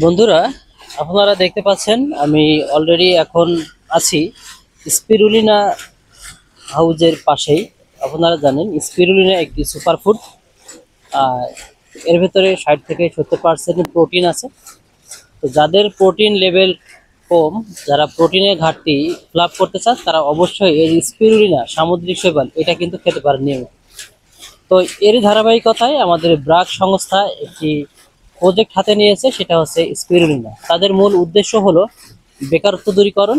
বন্ধুরা, আপনারা দেখতে পাচ্ছেন আমি অলরেডি এখন আছি স্পিরুলিনা হাউজের পাশেই। আপনারা জানেন স্পিরুলিনা একটি সুপারফুড। আর এর ভেতরে 60 থেকে 70% প্রোটিন আছে। তো যাদের প্রোটিন লেভেল কম, যারা প্রোটিনের ঘাটতি ফিল আপ করতে চান, তারা অবশ্যই এই স্পিরুলিনা সামুদ্রিক শৈবাল এটা কিন্তু খেতে পারেন নিয়মিত। তো এর ধারাবাহিকতায় আমাদের ব্রাক সংস্থা একটি প্রজেক্ট হাতে নিয়েছে, সেটা হচ্ছে স্পিরুলিনা। তাদের মূল উদ্দেশ্য হলো বেকারত্ব দূরীকরণ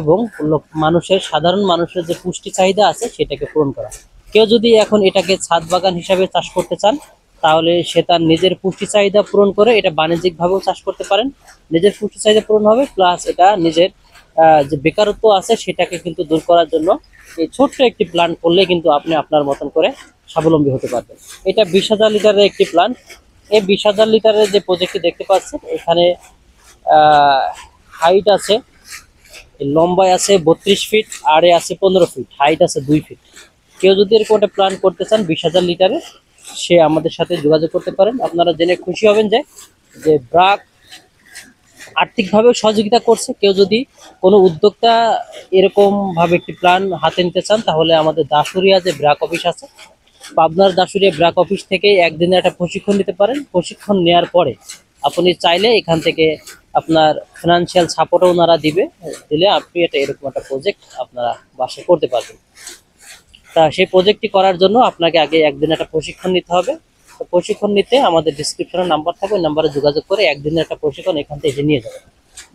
এবং সাধারণ মানুষের যে পুষ্টি চাহিদা আছে সেটাকে পূরণ করা। কেউ যদি এখন এটাকে ছাদ বাগান হিসাবে চাষ করতে চান, তাহলে সে তার নিজের পুষ্টি চাহিদা পূরণ করে এটা বাণিজ্যিকভাবেও চাষ করতে পারেন। নিজের পুষ্টি চাহিদা পূরণ হবে, প্লাস এটা নিজের যে বেকারত্ব আছে সেটাকে কিন্তু দূর করার জন্য এই ছোট্ট একটি প্ল্যান্ট করলে কিন্তু আপনি আপনার মতন করে স্বাবলম্বী হতে পারবেন। এটা 20,000 লিটারের একটি প্ল্যান্ট। এই 20,000 লিটারের যে প্রজেক্টটি দেখতে পাচ্ছেন, এখানে হাইট আছে, লম্বায় আছে 32 ফিট, আড়ে আছে 15 ফিট, হাইট আছে 2 ফিট। কেউ যদি এরকম একটা প্ল্যান করতে চান 20,000 লিটারে, সে আমাদের সাথে যোগাযোগ করতে পারেন। আপনারা জেনে খুশি হবেন যে যে ব্রাক আর্থিকভাবে সহযোগিতা করছে। কেউ যদি কোনো উদ্যোক্তা এরকম ভাবে একটি প্ল্যান হাতে নিতে চান, তাহলে আমাদের দাসুরিয়া যে ব্রাক অফিস আছে, পাবনার দাসুরিয়া ব্রাক অফিস থেকে একদিনের একটা প্রশিক্ষণ নিতে পারেন। প্রশিক্ষণ নেওয়ার পরে আপনি চাইলে এখান থেকে আপনার ফিনান্সিয়াল সাপোর্টও ওনারা দিলে আপনি এরকম একটা প্রজেক্ট আপনারা বাসায় করতে পারবেন। তা সেই প্রজেক্টটি করার জন্য আপনাকে আগে একদিন একটা প্রশিক্ষণ নিতে হবে। তো প্রশিক্ষণ নিতে আমাদের ডিসক্রিপশনে নাম্বার থাকবে, ওই নাম্বারে যোগাযোগ করে একদিনের একটা প্রশিক্ষণ এখান থেকে এসে নিয়ে যাবেন।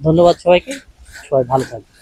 ধন্যবাদ সবাইকে, সবাই ভালো থাকবেন।